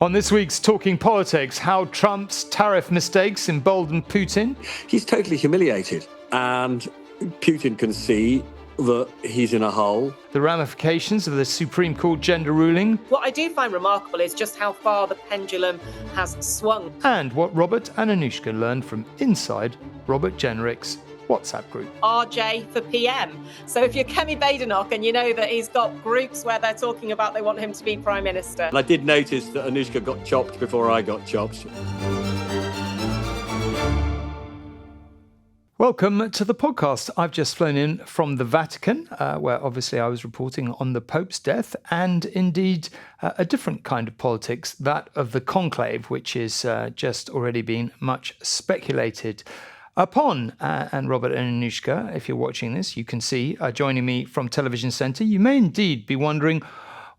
On this week's Talking Politics, how Trump's tariff mistakes emboldened Putin. He's totally humiliated, and Putin can see that he's in a hole. The ramifications of the Supreme Court gender ruling. What I do find remarkable is just how far the pendulum has swung. And what Robert and Anushka learned from inside Robert Jenrick's WhatsApp group. RJ for PM. So if you're Kemi Badenoch and you know that he's got groups where they're talking about they want him to be Prime Minister. And I did notice that Anushka got chopped before I got chopped. Welcome to the podcast. I've just flown in from the Vatican, where obviously I was reporting on the Pope's death and indeed a different kind of politics, that of the conclave, which is just already been much speculated upon. And Robert and Anushka, if you're watching this, you can see joining me from Television Centre. You may indeed be wondering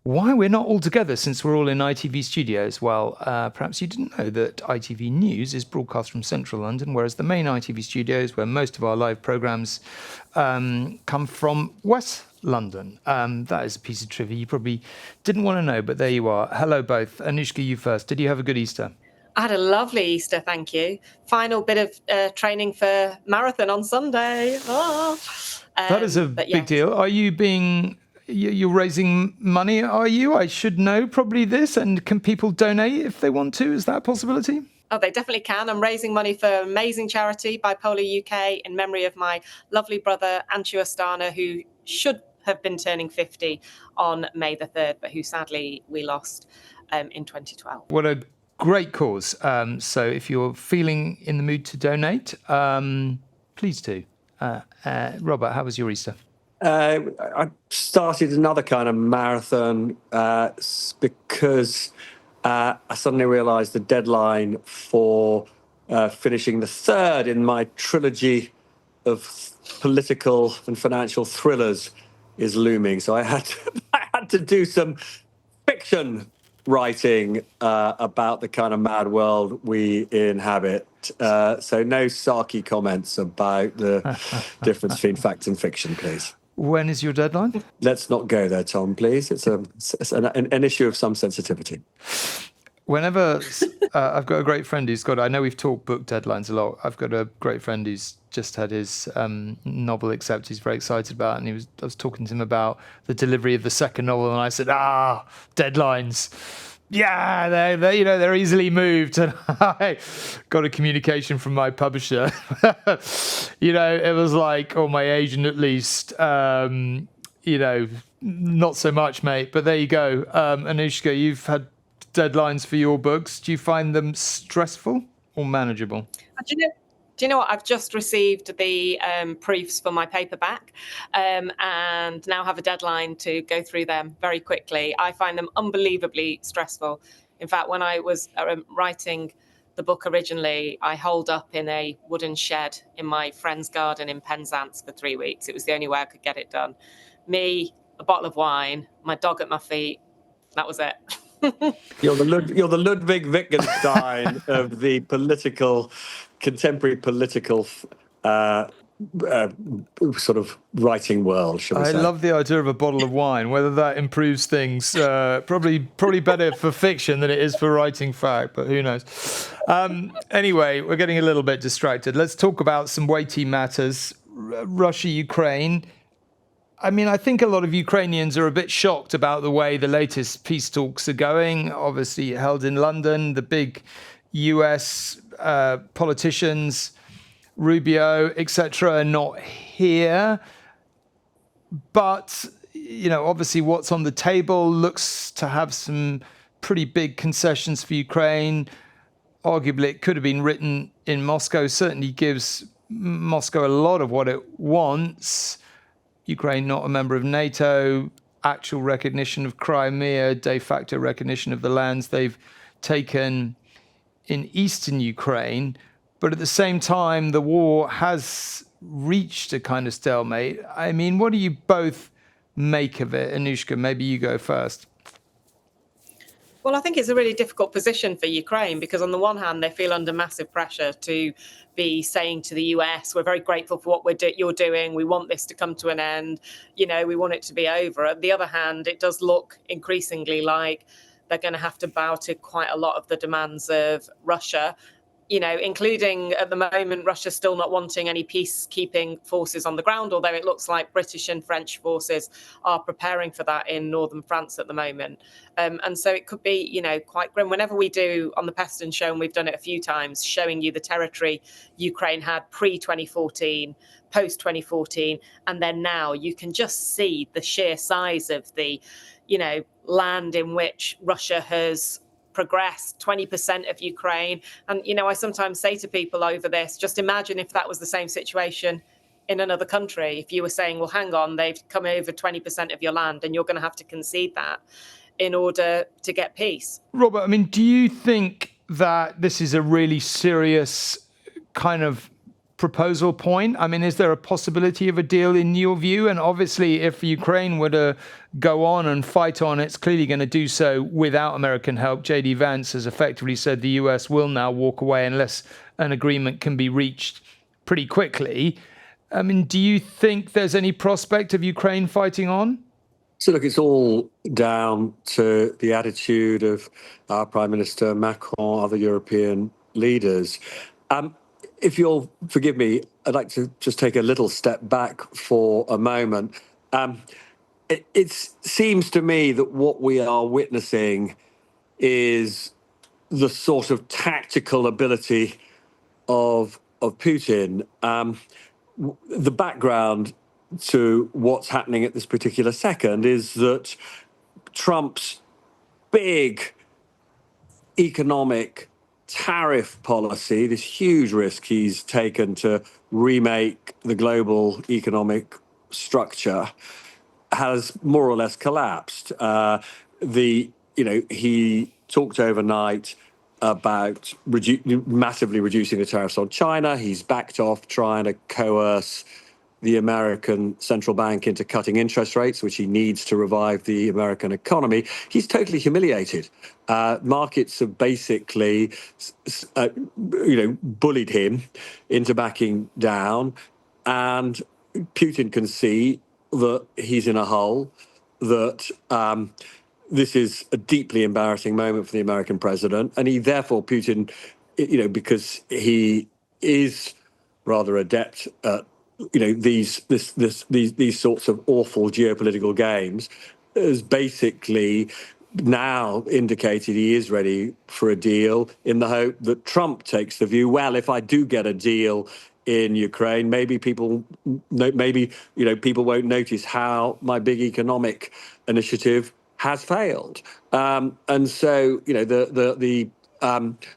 why we're not all together since we're all in ITV studios. Well, perhaps you didn't know that ITV News is broadcast from central London, whereas the main ITV studios, where most of our live programmes come from West London. That is a piece of trivia you probably didn't want to know, but there you are. Hello both. Anushka, you first. Did you have a good Easter? I had a lovely Easter, thank you. Final bit of training for marathon on Sunday. That is a big deal. Are you you're raising money, are you? I should know probably this. And can people donate if they want to? Is that a possibility? Oh, they definitely can. I'm raising money for an amazing charity, Bipolar UK, in memory of my lovely brother, Emmanuel Asthana, who should have been turning 50 on May the 3rd, but who sadly we lost in 2012. What a great cause. So if you're feeling in the mood to donate, please do. Robert, how was your Easter? I started another kind of marathon because I suddenly realised the deadline for finishing the third in my trilogy of political and financial thrillers is looming. So I had to do some fiction writing about the kind of mad world we inhabit. So no sarky comments about the difference between fact and fiction, please. When is your deadline? Let's not go there, Tom, please. It's an issue of some sensitivity. Whenever I've got a great friend I know we've talked book deadlines a lot. I've got a great friend who's just had his novel accepted. He's very excited about it. And I was talking to him about the delivery of the second novel. And I said, deadlines. Yeah, they're easily moved. And I got a communication from my publisher. It was like, or my agent at least, not so much, mate. But there you go. Anushka, you've had deadlines for your books. Do you find them stressful or manageable? Do you know what? I've just received the proofs for my paperback and now have a deadline to go through them very quickly. I find them unbelievably stressful. In fact, when I was writing the book originally, I holed up in a wooden shed in my friend's garden in Penzance for 3 weeks. It was the only way I could get it done. Me, a bottle of wine, my dog at my feet. That was it. You're the Ludwig Wittgenstein of the contemporary political sort of writing world, shall we say. I love the idea of a bottle of wine. Whether that improves things, probably better for fiction than it is for writing fact, but who knows? Anyway, we're getting a little bit distracted. Let's talk about some weighty matters. Russia, Ukraine. I mean, I think a lot of Ukrainians are a bit shocked about the way the latest peace talks are going. Obviously held in London, the big US politicians, Rubio, etc., are not here. But, obviously what's on the table looks to have some pretty big concessions for Ukraine. Arguably, it could have been written in Moscow, certainly gives Moscow a lot of what it wants. Ukraine not a member of NATO, actual recognition of Crimea, de facto recognition of the lands they've taken in eastern Ukraine. But at the same time, the war has reached a kind of stalemate. I mean, what do you both make of it? Anushka, maybe you go first. Well, I think it's a really difficult position for Ukraine because on the one hand, they feel under massive pressure to be saying to the US, we're very grateful for what you're doing. We want this to come to an end. We want it to be over. On the other hand, it does look increasingly like they're going to have to bow to quite a lot of the demands of Russia, including at the moment, Russia still not wanting any peacekeeping forces on the ground, although it looks like British and French forces are preparing for that in northern France at the moment. And so it could be, quite grim. Whenever we do on the Peston show, and we've done it a few times, showing you the territory Ukraine had pre-2014, post-2014, and then now, you can just see the sheer size of the, land in which Russia has progressed, 20% of Ukraine. And, I sometimes say to people over this, just imagine if that was the same situation in another country. If you were saying, well, hang on, they've come over 20% of your land and you're going to have to concede that in order to get peace. Robert, do you think that this is a really serious kind of proposal point? Is there a possibility of a deal in your view? And obviously, if Ukraine were to go on and fight on, it's clearly going to do so without American help. J.D. Vance has effectively said the US will now walk away unless an agreement can be reached pretty quickly. Do you think there's any prospect of Ukraine fighting on? So look, it's all down to the attitude of our Prime Minister Macron, other European leaders. If you'll forgive me, I'd like to just take a little step back for a moment. It seems to me that what we are witnessing is the sort of tactical ability of Putin. The background to what's happening at this particular second is that Trump's big economic tariff policy, this huge risk he's taken to remake the global economic structure, has more or less collapsed. He talked overnight about massively reducing the tariffs on China. He's backed off trying to coerce the American central bank into cutting interest rates, which he needs to revive the American economy. He's totally humiliated. Markets have basically, bullied him into backing down, and Putin can see that he's in a hole, that this is a deeply embarrassing moment for the American president, and Putin, because he is rather adept at these sorts of awful geopolitical games, has basically now indicated he is ready for a deal, in the hope that Trump takes the view, well, if I do get a deal in Ukraine, maybe people won't notice how my big economic initiative has failed. And so, the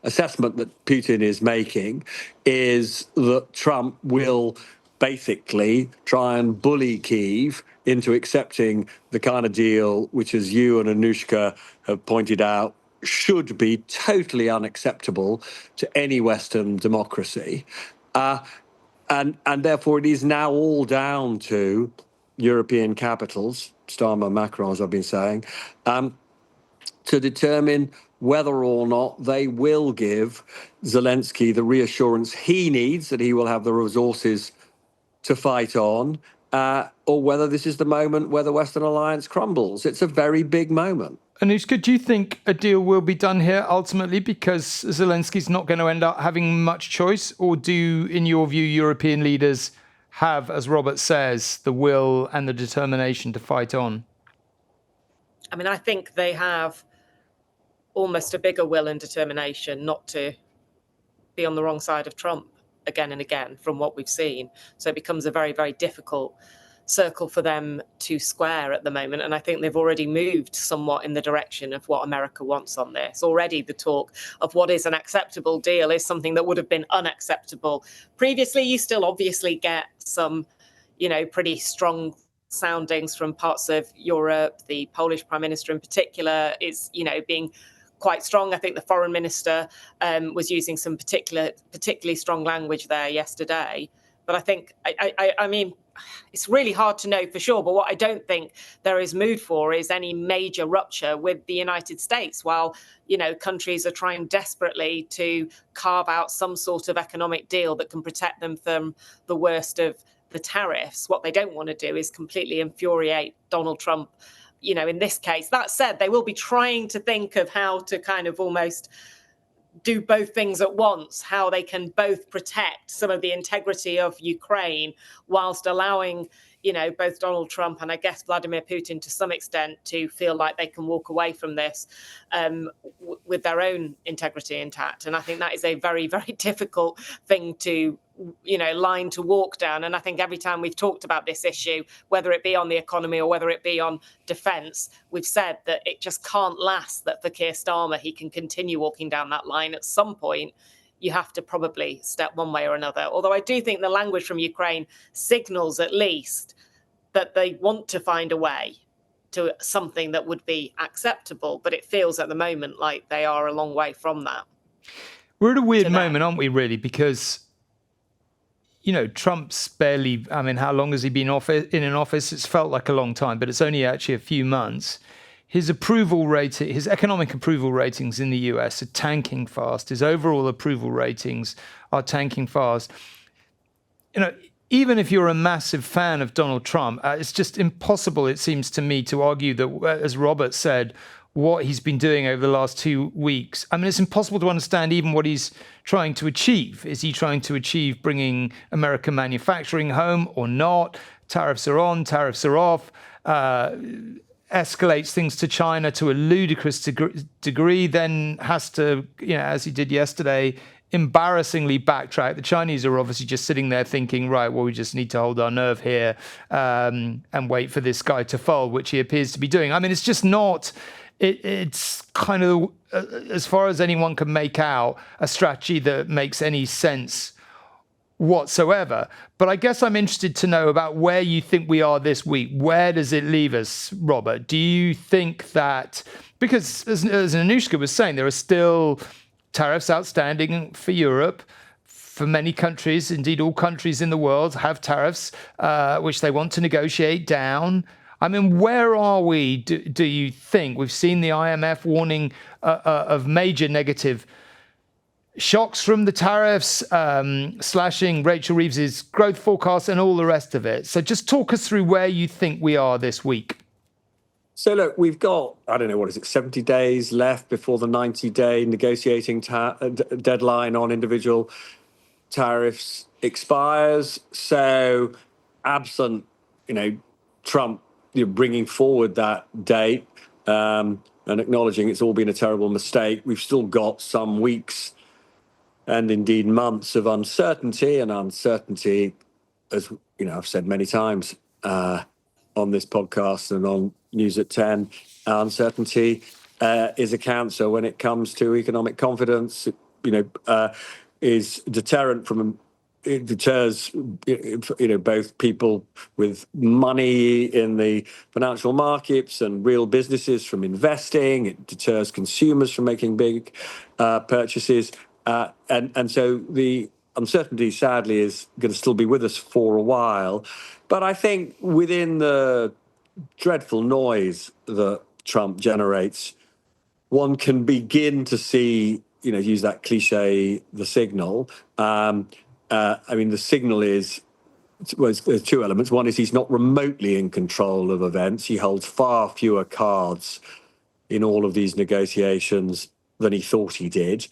assessment that Putin is making is that Trump will basically try and bully Kyiv into accepting the kind of deal which, as you and Anushka have pointed out, should be totally unacceptable to any Western democracy. And therefore, it is now all down to European capitals, Starmer, Macron, as I've been saying, to determine whether or not they will give Zelenskyy the reassurance he needs that he will have the resources to fight on, or whether this is the moment where the Western alliance crumbles. It's a very big moment. Anushka, do you think a deal will be done here ultimately because Zelensky's not going to end up having much choice? Or do, in your view, European leaders have, as Robert says, the will and the determination to fight on? I think they have almost a bigger will and determination not to be on the wrong side of Trump again and again, from what we've seen. So it becomes a very, very difficult circle for them to square at the moment. And I think they've already moved somewhat in the direction of what America wants on this. Already the talk of what is an acceptable deal is something that would have been unacceptable previously. You still obviously get some, pretty strong soundings from parts of Europe. The Polish Prime Minister in particular is, being quite strong. I think the foreign minister was using some particularly strong language there yesterday. But I think, I mean, it's really hard to know for sure. But what I don't think there is mood for is any major rupture with the United States, while, countries are trying desperately to carve out some sort of economic deal that can protect them from the worst of the tariffs. What they don't want to do is completely infuriate Donald Trump, in this case. That said, they will be trying to think of how to kind of almost do both things at once, how they can both protect some of the integrity of Ukraine whilst allowing, both Donald Trump and I guess Vladimir Putin to some extent to feel like they can walk away from this with their own integrity intact. And I think that is a very, very difficult thing to, line to walk down. And I think every time we've talked about this issue, whether it be on the economy or whether it be on defence, we've said that it just can't last, that for Keir Starmer, he can continue walking down that line. At some point, you have to probably step one way or another. Although I do think the language from Ukraine signals at least that they want to find a way to something that would be acceptable. But it feels at the moment like they are a long way from that. We're at a weird moment, aren't we, really? Because Trump's barely, how long has he been in office? It's felt like a long time, but it's only actually a few months. His economic approval ratings in the US are tanking fast. His overall approval ratings are tanking fast. Even if you're a massive fan of Donald Trump, it's just impossible, it seems to me, to argue that, as Robert said, what he's been doing over the last 2 weeks. It's impossible to understand even what he's trying to achieve. Is he trying to achieve bringing American manufacturing home or not? Tariffs are on, tariffs are off. Escalates things to China to a ludicrous degree, then has to, as he did yesterday, embarrassingly backtrack. The Chinese are obviously just sitting there thinking, right, well, we just need to hold our nerve here and wait for this guy to fold, which he appears to be doing. It's just not... It's kind of, as far as anyone can make out, a strategy that makes any sense whatsoever. But I guess I'm interested to know about where you think we are this week. Where does it leave us, Robert? Do you think that, because as Anushka was saying, there are still tariffs outstanding for Europe, for many countries, indeed all countries in the world have tariffs, which they want to negotiate down. Where are we, do you think? We've seen the IMF warning of major negative shocks from the tariffs, slashing Rachel Reeves's growth forecast and all the rest of it. So just talk us through where you think we are this week. So look, we've got, 70 days left before the 90-day negotiating deadline on individual tariffs expires. So absent, Trump bringing forward that date and acknowledging it's all been a terrible mistake, we've still got some weeks and indeed months of uncertainty. And uncertainty, as I've said many times on this podcast and on News at 10, uncertainty is a cancer when it comes to economic confidence. Is deterrent from. It deters, both people with money in the financial markets and real businesses from investing. It deters consumers from making big purchases. And so the uncertainty, sadly, is going to still be with us for a while. But I think within the dreadful noise that Trump generates, one can begin to see, use that cliche, the signal. The signal is, there's two elements. One is he's not remotely in control of events. He holds far fewer cards in all of these negotiations than he thought he did.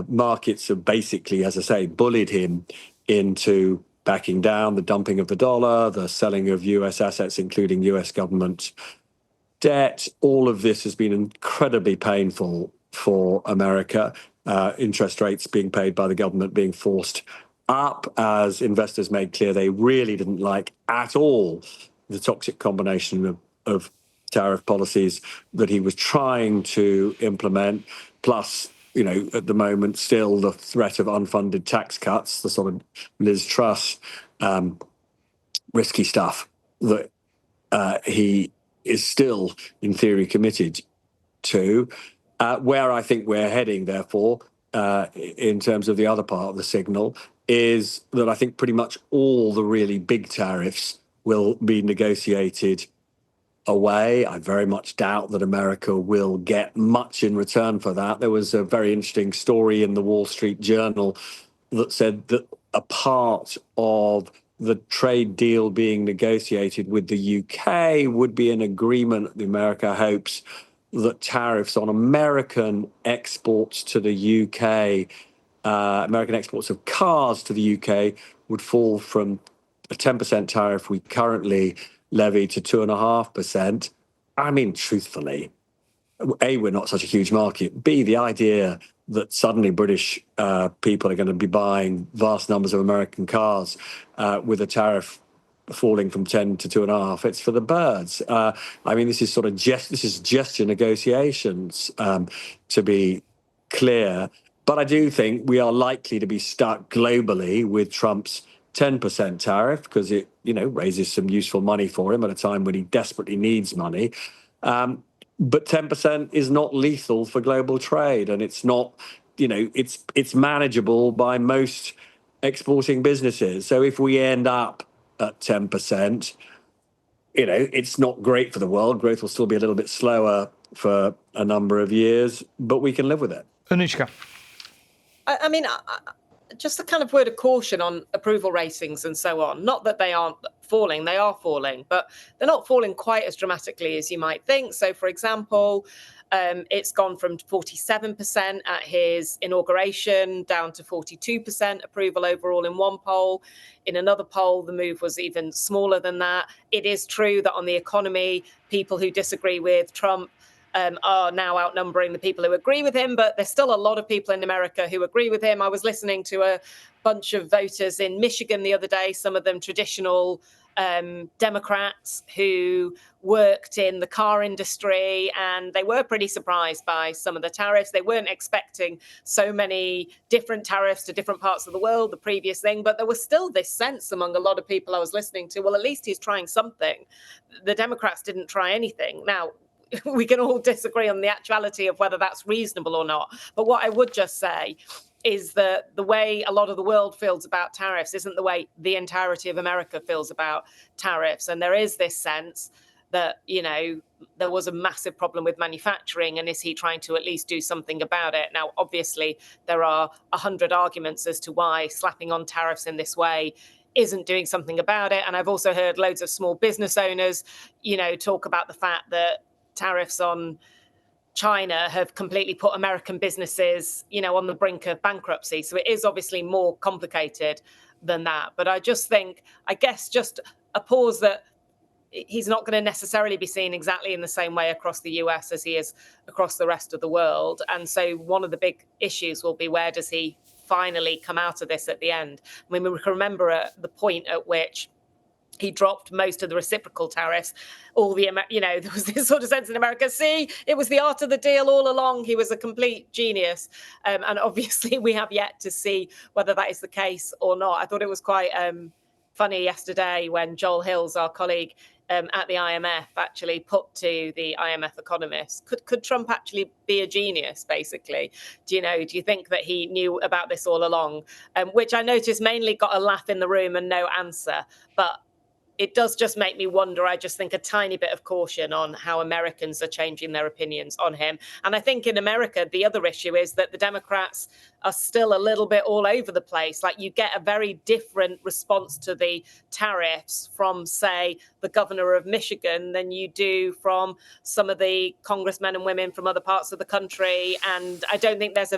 Markets have basically, as I say, bullied him into backing down, the dumping of the dollar, the selling of US assets, including US government debt. All of this has been incredibly painful for America. Interest rates being paid by the government being forced up, as investors made clear they really didn't like at all the toxic combination of tariff policies that he was trying to implement, plus, at the moment, still the threat of unfunded tax cuts, the sort of Liz Truss risky stuff that he is still, in theory, committed to. Where I think we're heading, therefore, in terms of the other part of the signal, is that I think pretty much all the really big tariffs will be negotiated away. I very much doubt that America will get much in return for that. There was a very interesting story in the Wall Street Journal that said that a part of the trade deal being negotiated with the UK would be an agreement that America hopes that tariffs on American exports to the UK, American exports of cars to the UK, would fall from a 10% tariff we currently levy to 2.5%. I mean, truthfully, A, we're not such a huge market. B, the idea that suddenly British people are going to be buying vast numbers of American cars with a tariff falling from 10 to 2.5, it's for the birds. I mean, this is gesture negotiations, to be clear. But I do think we are likely to be stuck globally with Trump's 10% tariff because it, raises some useful money for him at a time when he desperately needs money. But 10% is not lethal for global trade, and it's not, it's manageable by most exporting businesses. So if we end up at 10%, it's not great for the world. Growth will still be a little bit slower for a number of years, but we can live with it. Anushka. I mean, just a kind of word of caution on approval ratings and so on. Not that they aren't falling, they are falling, but they're not falling quite as dramatically as you might think. So, for example, it's gone from 47% at his inauguration down to 42% approval overall in one poll. In another poll, the move was even smaller than that. It is true that on the economy, people who disagree with Trump are now outnumbering the people who agree with him, but there's still a lot of people in America who agree with him. I was listening to a bunch of voters in Michigan the other day, some of them traditional Democrats who worked in the car industry, and they were pretty surprised by some of the tariffs. They weren't expecting so many different tariffs to different parts of the world, the previous thing, but there was still this sense among a lot of people I was listening to, well, at least he's trying something. The Democrats didn't try anything. Now, we can all disagree on the actuality of whether that's reasonable or not. But what I would just say is that the way a lot of the world feels about tariffs isn't the way the entirety of America feels about tariffs. And there is this sense that, there was a massive problem with manufacturing, and is he trying to at least do something about it? Now, obviously, there are 100 arguments as to why slapping on tariffs in this way isn't doing something about it. And I've also heard loads of small business owners, talk about the fact that tariffs on China have completely put American businesses, on the brink of bankruptcy. So it is obviously more complicated than that. But I just think, just a pause that he's not going to necessarily be seen exactly in the same way across the US as he is across the rest of the world. And so one of the big issues will be, where does he finally come out of this at the end? I mean, we can remember at the point at which he dropped most of the reciprocal tariffs. There was this sort of sense in America, see, it was the art of the deal all along. He was a complete genius. And obviously we have yet to see whether that is the case or not. I thought it was quite funny yesterday when Joel Hills, our colleague at the IMF, actually put to the IMF economists, could Trump actually be a genius, basically? Do you think that he knew about this all along? Which I noticed mainly got a laugh in the room and no answer. But it does just make me wonder. I just think a tiny bit of caution on how Americans are changing their opinions on him. And I think in America, the other issue is that the Democrats are still a little bit all over the place. Like, you get a very different response to the tariffs from, say, the governor of Michigan than you do from some of the congressmen and women from other parts of the country. And I don't think there's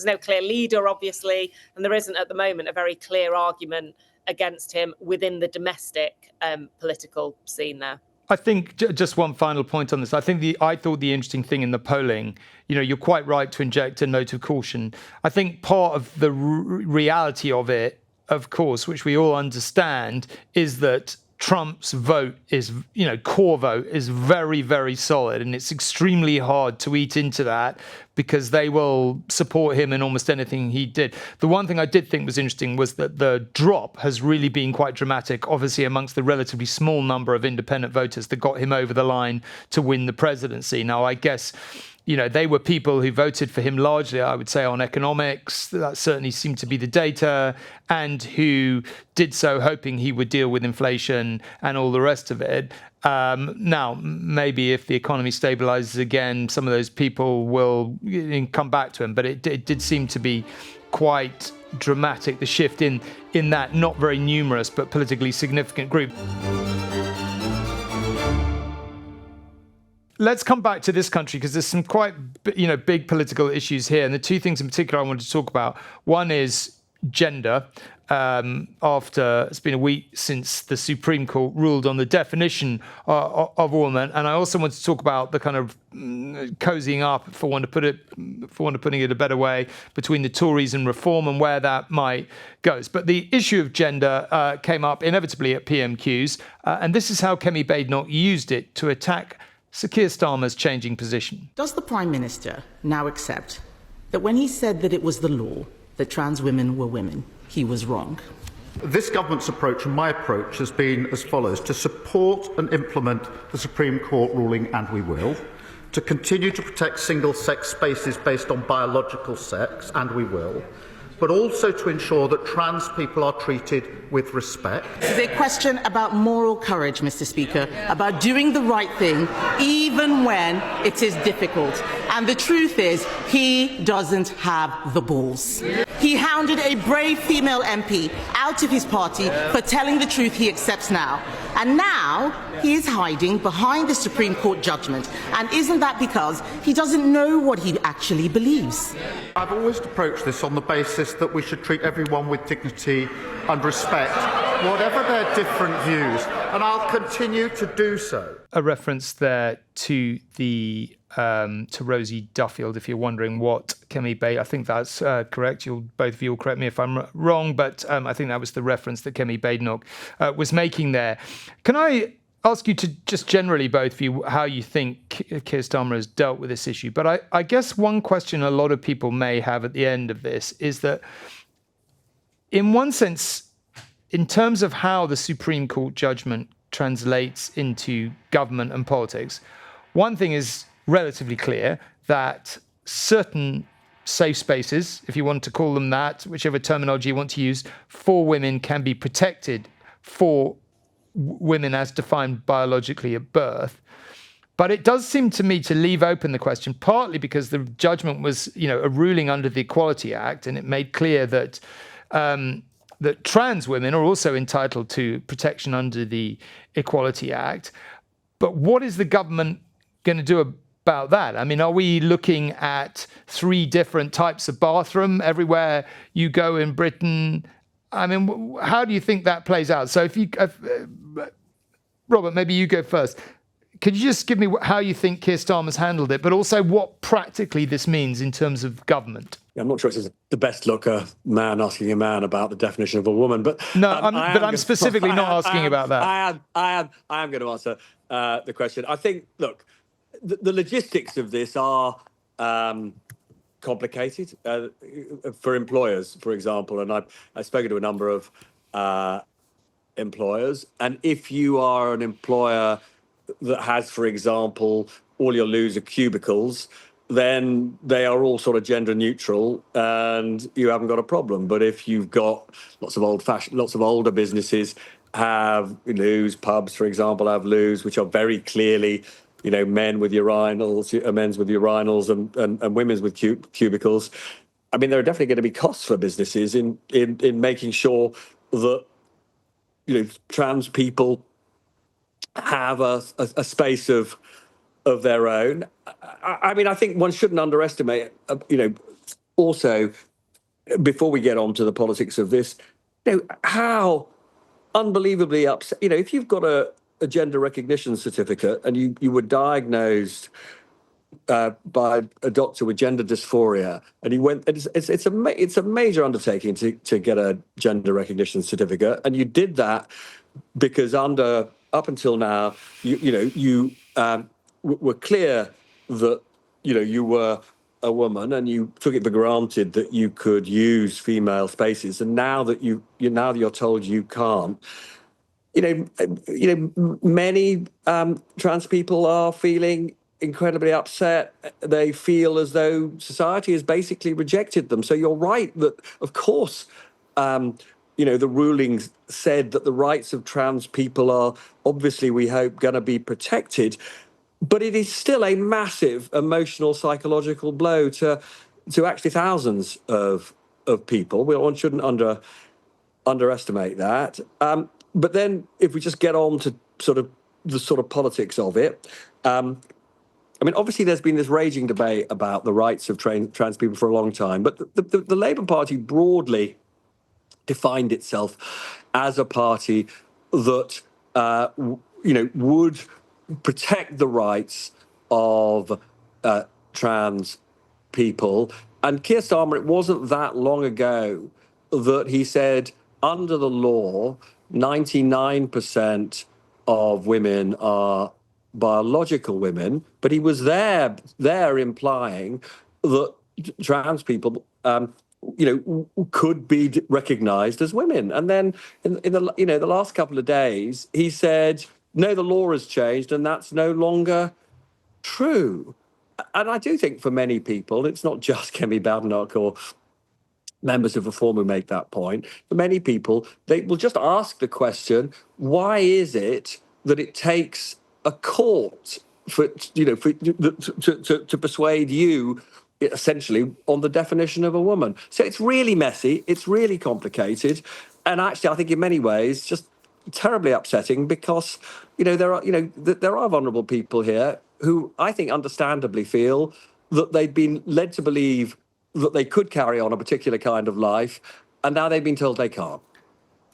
no clear leader, obviously, and there isn't at the moment a very clear argument against him within the domestic political scene there. I think just one final point on this. I thought the interesting thing in the polling, you're quite right to inject a note of caution. I think part of the reality of it, of course, which we all understand, is that Trump's vote is, core vote is very, very solid, and it's extremely hard to eat into that because they will support him in almost anything he did. The one thing I did think was interesting was that the drop has really been quite dramatic, obviously amongst the relatively small number of independent voters that got him over the line to win the presidency. Now, I guess, they were people who voted for him largely, I would say, on economics. That certainly seemed to be the data, and who did so hoping he would deal with inflation and all the rest of it. Now, maybe if the economy stabilizes again, some of those people will come back to him. But it did seem to be quite dramatic, the shift in that not very numerous but politically significant group. Let's come back to this country because there's some quite, big political issues here. And the two things in particular I wanted to talk about. One is gender. After it's been a week since the Supreme Court ruled on the definition of a woman, and I also want to talk about the kind of cozying up, for want of putting it a better way, between the Tories and Reform and where that might go. But the issue of gender came up inevitably at PMQs, and this is how Kemi Badenoch used it to attack Sir Keir Starmer's changing position. Does the Prime Minister now accept that when he said that it was the law that trans women were women, he was wrong? This government's approach and my approach has been as follows: to support and implement the Supreme Court ruling, and we will; to continue to protect single-sex spaces based on biological sex, and we will; but also to ensure that trans people are treated with respect. This is a question about moral courage, Mr. Speaker, about doing the right thing even when it is difficult. And the truth is, he doesn't have the balls. He hounded a brave female MP out of his party for telling the truth he accepts now. And now he is hiding behind the Supreme Court judgment. And isn't that because he doesn't know what he actually believes? I've always approached this on the basis that we should treat everyone with dignity and respect, whatever their different views, and I'll continue to do so. A reference there to the to Rosie Duffield, if you're wondering what Kemi Badenoch, I think that's correct. Both of you will correct me if I'm wrong, but I think that was the reference that Kemi Badenoch was making there. Can I ask you to just generally, both of you, how you think Keir Starmer has dealt with this issue? But I guess one question a lot of people may have at the end of this is that, in one sense, in terms of how the Supreme Court judgment translates into government and politics, one thing is relatively clear, that certain safe spaces, if you want to call them that, whichever terminology you want to use, for women can be protected for women as defined biologically at birth. But it does seem to me to leave open the question, partly because the judgment was, a ruling under the Equality Act, and it made clear that that trans women are also entitled to protection under the Equality Act. But what is the government going to do about that? I mean, are we looking at 3 different types of bathroom everywhere you go in Britain? I mean, how do you think that plays out? So Robert, maybe you go first. Could you just give me how you think Keir Starmer's handled it, but also what practically this means in terms of government? I'm not sure it's the best look a man asking a man about the definition of a woman, but no, I'm specifically not asking about that. I am going to answer the question. I think, look, the logistics of this are complicated for employers, for example, and I've spoken to a number of employers, and if you are an employer that has, for example, all your loos are cubicles, then they are all sort of gender neutral and you haven't got a problem. But if you've got lots of older businesses have loos, pubs, for example, have loos, which are very clearly, men with urinals, men's with urinals and women's with cubicles. I mean, there are definitely going to be costs for businesses in making sure that, trans people have a space of their own. I mean, I think one shouldn't underestimate, also, before we get on to the politics of this, how unbelievably upset, if you've got a gender recognition certificate and you were diagnosed by a doctor with gender dysphoria, and he went, it's a major undertaking to get a gender recognition certificate, and you did that because up until now, you were clear that, you were a woman and you took it for granted that you could use female spaces. And now that you're told you can't, many trans people are feeling incredibly upset. They feel as though society has basically rejected them. So you're right that, of course, the rulings said that the rights of trans people are obviously, we hope, going to be protected. But it is still a massive emotional, psychological blow to actually thousands of of people. One shouldn't underestimate that. But then if we just get on to the politics of it, I mean, obviously there's been this raging debate about the rights of trans people for a long time, but the Labour Party broadly defined itself as a party that would protect the rights of trans people. And Keir Starmer, it wasn't that long ago that he said, under the law, 99% of women are biological women, but he was there implying that trans people could be recognised as women. And then in the last couple of days, he said, no, the law has changed and that's no longer true. And I do think for many people, it's not just Kemi Badenoch or members of Reform who make that point. For many people, they will just ask the question, why is it that it takes a court to persuade you essentially on the definition of a woman? So it's really messy, it's really complicated, and actually I think in many ways just terribly upsetting, because there are vulnerable people here who I think understandably feel that they've been led to believe that they could carry on a particular kind of life, and now they've been told they can't.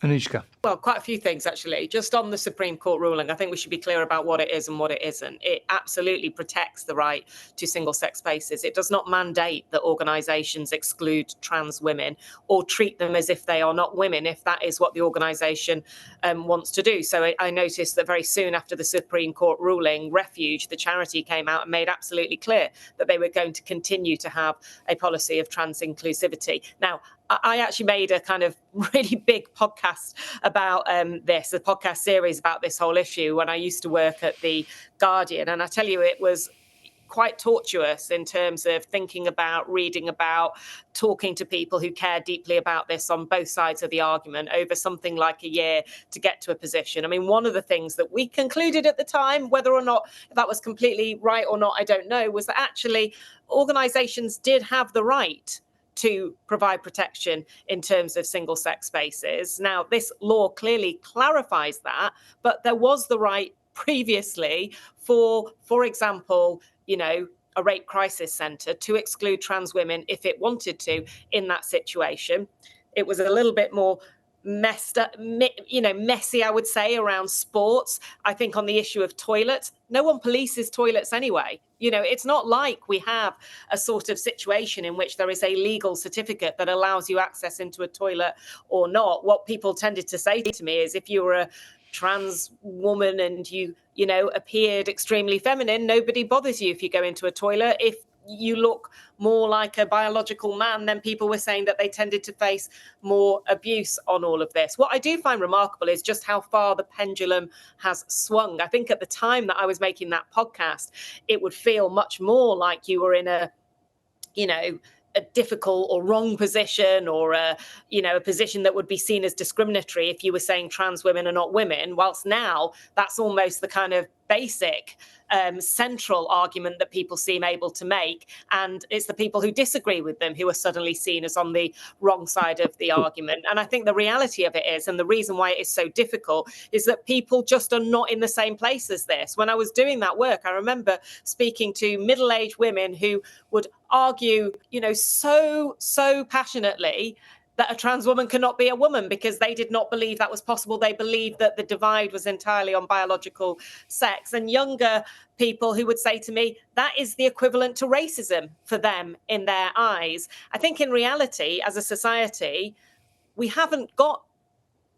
Anushka. Well, quite a few things, actually. Just on the Supreme Court ruling, I think we should be clear about what it is and what it isn't. It absolutely protects the right to single-sex spaces. It does not mandate that organisations exclude trans women or treat them as if they are not women, if that is what the organisation wants to do. So I noticed that very soon after the Supreme Court ruling, Refuge, the charity, came out and made absolutely clear that they were going to continue to have a policy of trans inclusivity. Now, I actually made a kind of really big podcast about a podcast series about this whole issue when I used to work at The Guardian. And I tell you, it was quite tortuous in terms of thinking about, reading about, talking to people who care deeply about this on both sides of the argument over something like a year to get to a position. I mean, one of the things that we concluded at the time, whether or not that was completely right or not, I don't know, was that actually organisations did have the right to provide protection in terms of single-sex spaces. Now, this law clearly clarifies that, but there was the right previously for example, a rape crisis centre to exclude trans women if it wanted to in that situation. It was a little bit more messy, I would say, around sports. I think on the issue of toilets, no one polices toilets anyway. It's not like we have a sort of situation in which there is a legal certificate that allows you access into a toilet or not. What people tended to say to me is if you were a trans woman and you appeared extremely feminine, nobody bothers you if you go into a toilet. If you look more like a biological man, then people were saying that they tended to face more abuse on all of this. What I do find remarkable is just how far the pendulum has swung. I think at the time that I was making that podcast, it would feel much more like you were in a difficult or wrong position, or a position that would be seen as discriminatory if you were saying trans women are not women, whilst now that's almost the kind of basic central argument that people seem able to make, and it's the people who disagree with them who are suddenly seen as on the wrong side of the argument. And I think the reality of it is, and the reason why it is so difficult, is that people just are not in the same place as this. When I was doing that work, I remember speaking to middle-aged women who would argue, so passionately that a trans woman cannot be a woman because they did not believe that was possible. They believed that the divide was entirely on biological sex. And younger people who would say to me, that is the equivalent to racism for them in their eyes. I think in reality, as a society, we haven't got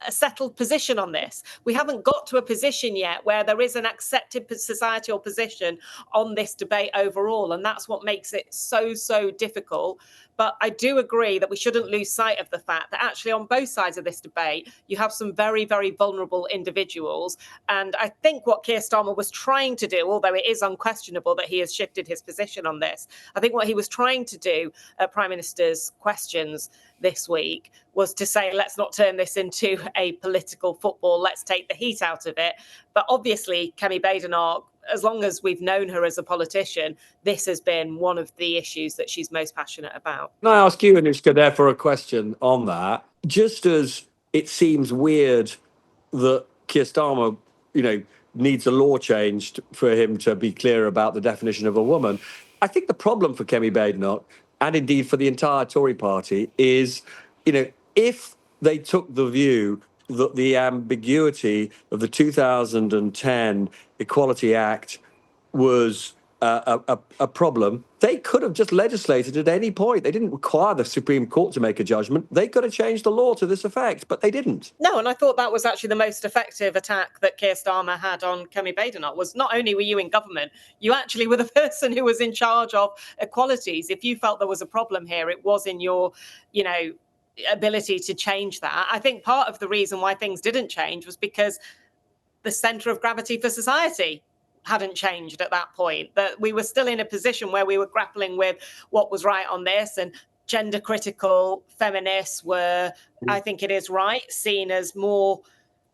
a settled position on this. We haven't got to a position yet where there is an accepted societal position on this debate overall. And that's what makes it so difficult. But I do agree that we shouldn't lose sight of the fact that actually on both sides of this debate, you have some very, very vulnerable individuals. And I think what Keir Starmer was trying to do, although it is unquestionable that he has shifted his position on this, I think what he was trying to do at Prime Minister's questions this week was to say, let's not turn this into a political football, let's take the heat out of it. But obviously, Kemi Badenoch as long as we've known her as a politician, this has been one of the issues that she's most passionate about. Can I ask you, Anushka, therefore, a question on that? Just as it seems weird that Keir Starmer, needs a law changed for him to be clear about the definition of a woman, I think the problem for Kemi Badenoch, and indeed for the entire Tory party, is, if they took the view that the ambiguity of the 2010 Equality Act was a problem, they could have just legislated at any point. They didn't require the Supreme Court to make a judgment. They could have changed the law to this effect, but they didn't. No, and I thought that was actually the most effective attack that Keir Starmer had on Kemi Badenoch, was not only were you in government, you actually were the person who was in charge of equalities. If you felt there was a problem here, it was in your, ability to change that. I think part of the reason why things didn't change was because the centre of gravity for society hadn't changed at that point, that we were still in a position where we were grappling with what was right on this, and gender critical feminists were, I think it is right, seen as more,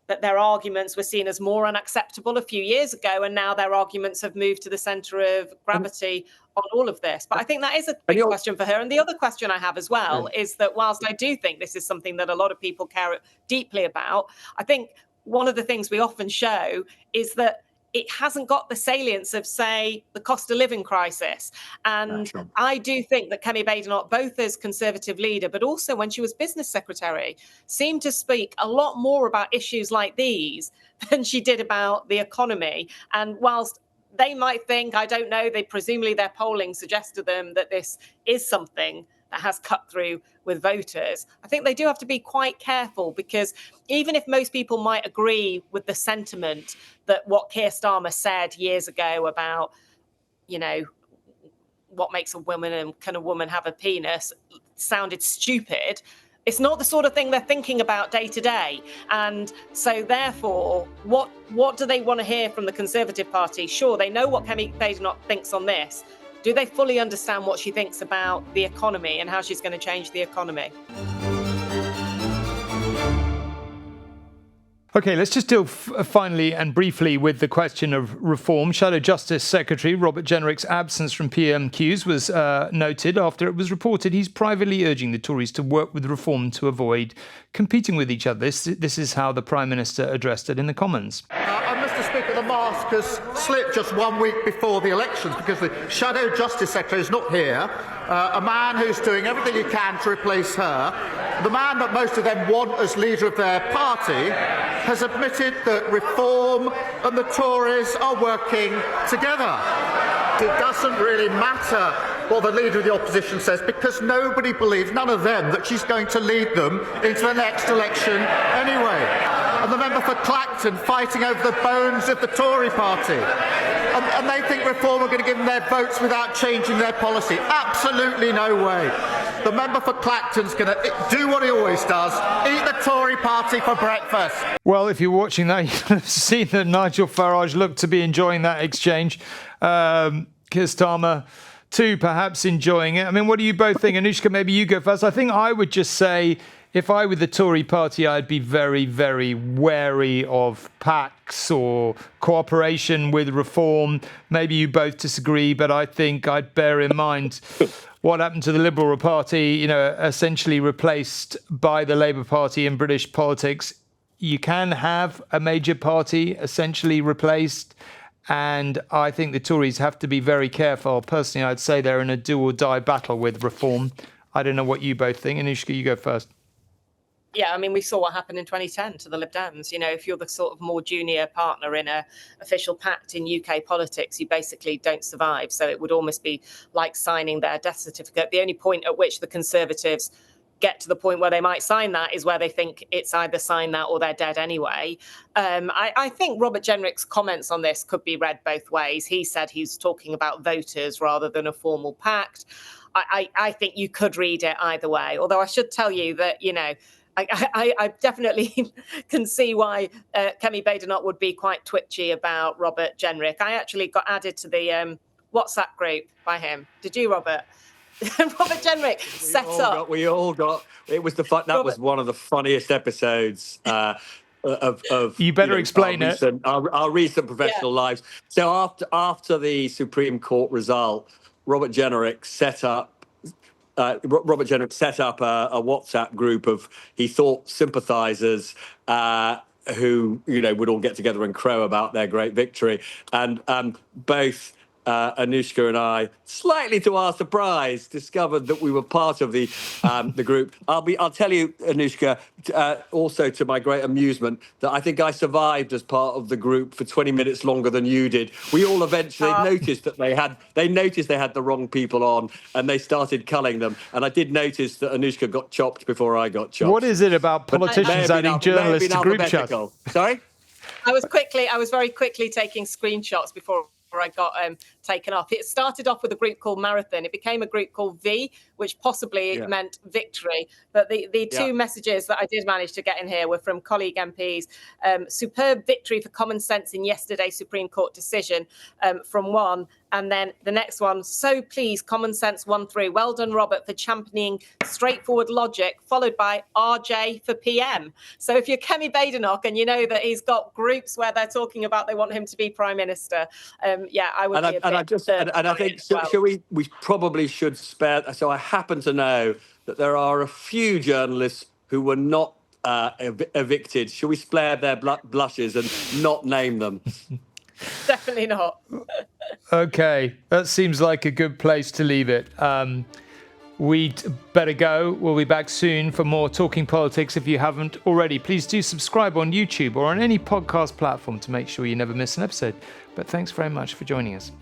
that their arguments were seen as more unacceptable a few years ago, and now their arguments have moved to the centre of gravity on all of this. But I think that is a big question for her. And the other question I have as well is that whilst I do think this is something that a lot of people care deeply about, I think one of the things we often show is that it hasn't got the salience of, say, the cost of living crisis. And I do think that Kemi Badenoch, both as Conservative leader, but also when she was business secretary, seemed to speak a lot more about issues like these than she did about the economy. And whilst they might think, I don't know, presumably their polling suggests to them that this is something that has cut through with voters, I think they do have to be quite careful, because even if most people might agree with the sentiment that what Keir Starmer said years ago about, what makes a woman and can a woman have a penis sounded stupid, it's not the sort of thing they're thinking about day to day. And so therefore, what do they want to hear from the Conservative Party? Sure, they know what Kemi Badenoch thinks on this. Do they fully understand what she thinks about the economy and how she's going to change the economy? OK, let's just deal finally and briefly with the question of reform. Shadow Justice Secretary Robert Jenrick's absence from PMQs was noted after it was reported he's privately urging the Tories to work with reform to avoid competing with each other. This is how the Prime Minister addressed it in the Commons. Mr. Speaker, the mask has slipped just 1 week before the elections because the Shadow Justice Secretary is not here. A man who's doing everything he can to replace her. The man that most of them want as leader of their party has admitted that reform and the Tories are working together. It doesn't really matter what the leader of the opposition says, because nobody believes, none of them, that she's going to lead them into the next election anyway. And the member for Clacton fighting over the bones of the Tory party. And they think reform are going to give them their votes without changing their policy. Absolutely no way. The member for Clacton's going to do what he always does, eat the Tory party for breakfast. Well, if you're watching that, you've seen that Nigel Farage looked to be enjoying that exchange. Keir Starmer too, perhaps enjoying it. I mean, what do you both think? Anushka, maybe you go first. I think I would just say, if I were the Tory party, I'd be very, very wary of pacts or cooperation with reform. Maybe you both disagree, but I think I'd bear in mind what happened to the Liberal Party, essentially replaced by the Labour Party in British politics. You can have a major party essentially replaced, and I think the Tories have to be very careful. Personally, I'd say they're in a do-or-die battle with reform. I don't know what you both think. Anushka, you go first. Yeah, I mean, we saw what happened in 2010 to the Lib Dems. If you're the sort of more junior partner in an official pact in UK politics, you basically don't survive. So it would almost be like signing their death certificate. The only point at which the Conservatives get to the point where they might sign that is where they think it's either sign that or they're dead anyway. I think Robert Jenrick's comments on this could be read both ways. He said he's talking about voters rather than a formal pact. I think you could read it either way, although I should tell you that, I definitely can see why Kemi Badenoch would be quite twitchy about Robert Jenrick. I actually got added to the WhatsApp group by him. Did you, Robert? Robert Jenrick set up. We all got. It was that was one of the funniest episodes. of You better explain it. Our recent professional lives. So after the Supreme Court result, Robert Jenrick set up a WhatsApp group of, he thought, sympathisers who would all get together and crow about their great victory, and both Anushka and I, slightly to our surprise, discovered that we were part of the group. I'll tell you, Anushka, also to my great amusement, that I think I survived as part of the group for 20 minutes longer than you did. We all eventually noticed that they had the wrong people on, and they started culling them. And I did notice that Anushka got chopped before I got chopped. What is it about politicians adding journalists to group chats? Sorry? I was very quickly taking screenshots before I got taken off. It started off with a group called Marathon. It became a group called V, which possibly meant victory. But the two messages that I did manage to get in here were from colleague MPs. Superb victory for common sense in yesterday's Supreme Court decision, from one. And then the next one, so pleased, common sense won through. Well done, Robert, for championing straightforward logic, followed by RJ for PM. So if you're Kemi Badenoch and you know that he's got groups where they're talking about they want him to be Prime Minister, I would be a bit. And I think, we probably should spare. So I happen to know that there are a few journalists who were not evicted. Shall we spare their blushes and not name them? Definitely not. Okay, that seems like a good place to leave it. We'd better go. We'll be back soon for more Talking Politics. If you haven't already, please do subscribe on YouTube or on any podcast platform to make sure you never miss an episode. But thanks very much for joining us.